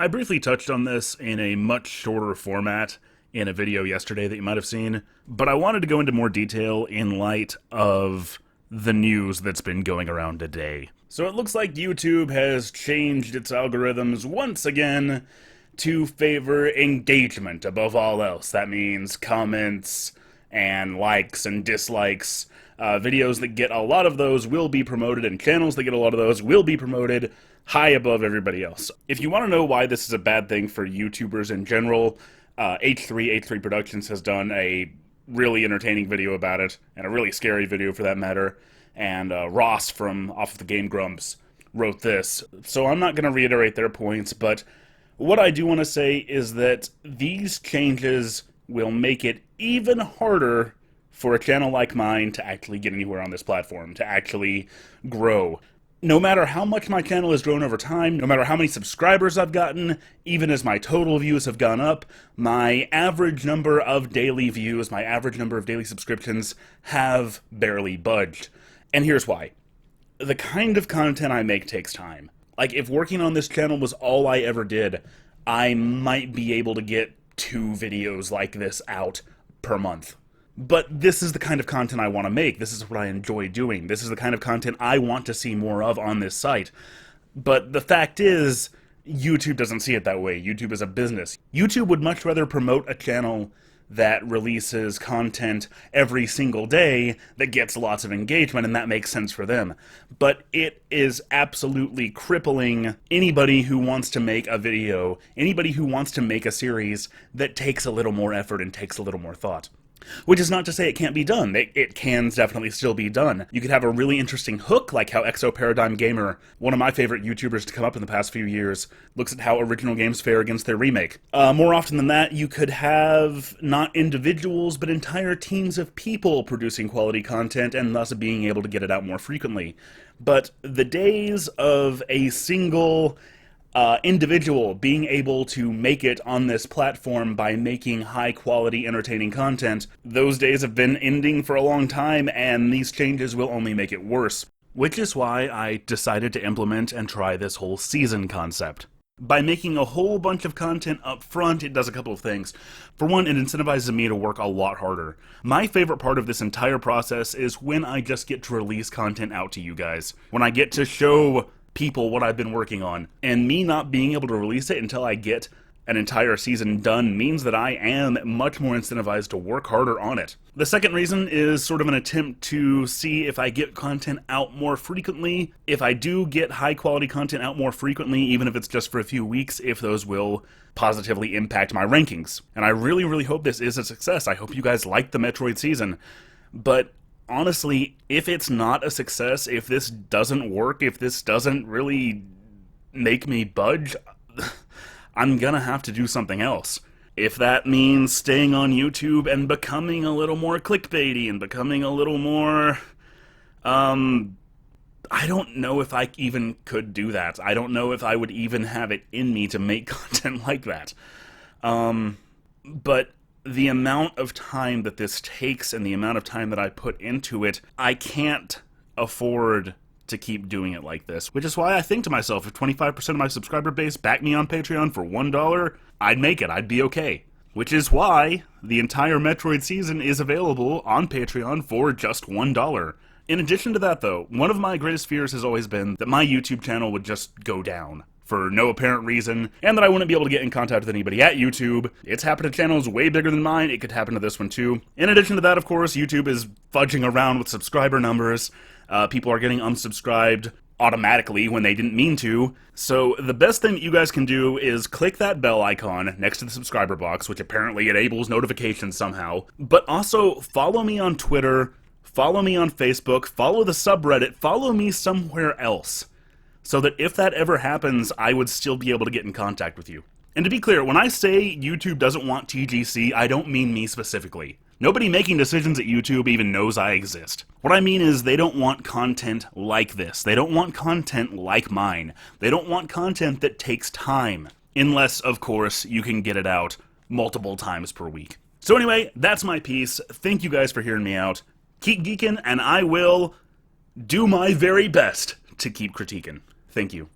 I briefly touched on this in a much shorter format in a video yesterday that you might have seen, but I wanted to go into more detail in light of the news that's been going around today. So it looks like YouTube has changed its algorithms once again to favor engagement above all else. That means comments and likes and dislikes. Videos that get a lot of those will be promoted, and channels that get a lot of those will be promoted high above everybody else. If you want to know why this is a bad thing for YouTubers in general, H3 Productions has done a really entertaining video about it, and a really scary video for that matter, and Ross from Off of the Game Grumps wrote this. So I'm not going to reiterate their points, but what I do want to say is that these changes will make it even harder for a channel like mine to actually get anywhere on this platform, to actually grow. No matter how much my channel has grown over time, no matter how many subscribers I've gotten, even as my total views have gone up, my average number of daily views, my average number of daily subscriptions have barely budged. And here's why. The kind of content I make takes time. Like, if working on this channel was all I ever did, I might be able to get 2 videos like this out per month. But this is the kind of content I want to make. This is what I enjoy doing. This is the kind of content I want to see more of on this site. But the fact is, YouTube doesn't see it that way. YouTube is a business. YouTube would much rather promote a channel that releases content every single day that gets lots of engagement, and that makes sense for them. But it is absolutely crippling anybody who wants to make a video, anybody who wants to make a series that takes a little more effort and takes a little more thought. Which is not to say it can't be done. It can definitely still be done. You could have a really interesting hook, like how Exo Paradigm Gamer, one of my favorite YouTubers to come up in the past few years, looks at how original games fare against their remake. More often than that, you could have not individuals, but entire teams of people producing quality content and thus being able to get it out more frequently. But the days of a single individual being able to make it on this platform by making high-quality, entertaining content, those days have been ending for a long time, and these changes will only make it worse. Which is why I decided to implement and try this whole season concept. By making a whole bunch of content up front, it does a couple of things. For one, it incentivizes me to work a lot harder. My favorite part of this entire process is when I just get to release content out to you guys. When I get to show people what I've been working on, and me not being able to release it until I get an entire season done means that I am much more incentivized to work harder on it. The second reason is sort of an attempt to see if I get content out more frequently. If I do get high quality content out more frequently, even if it's just for a few weeks, if those will positively impact my rankings. And I really, really hope this is a success. I hope you guys like the Metroid season. But honestly, if it's not a success, if this doesn't work, if this doesn't really make me budge, I'm gonna have to do something else. If that means staying on YouTube and becoming a little more clickbaity and becoming a little more, I don't know if I even could do that. I don't know if I would even have it in me to make content like that. But the amount of time that this takes and the amount of time that I put into it, I can't afford to keep doing it like this. Which is why I think to myself, if 25% of my subscriber base backed me on Patreon for $1, I'd make it. I'd be okay. Which is why the entire Metroid season is available on Patreon for just $1. In addition to that, though, one of my greatest fears has always been that my YouTube channel would just go down for no apparent reason, and that I wouldn't be able to get in contact with anybody at YouTube. It's happened to channels way bigger than mine. It could happen to this one too. In addition to that, of course, YouTube is fudging around with subscriber numbers. People are getting unsubscribed automatically when they didn't mean to. So the best thing that you guys can do is click that bell icon next to the subscriber box, which apparently enables notifications somehow. But also follow me on Twitter, follow me on Facebook, follow the subreddit, follow me somewhere else, so that if that ever happens, I would still be able to get in contact with you. And to be clear, when I say YouTube doesn't want TGC, I don't mean me specifically. Nobody making decisions at YouTube even knows I exist. What I mean is they don't want content like this. They don't want content like mine. They don't want content that takes time. Unless, of course, you can get it out multiple times per week. So anyway, that's my piece. Thank you guys for hearing me out. Keep geeking, and I will do my very best to keep critiquing. Thank you.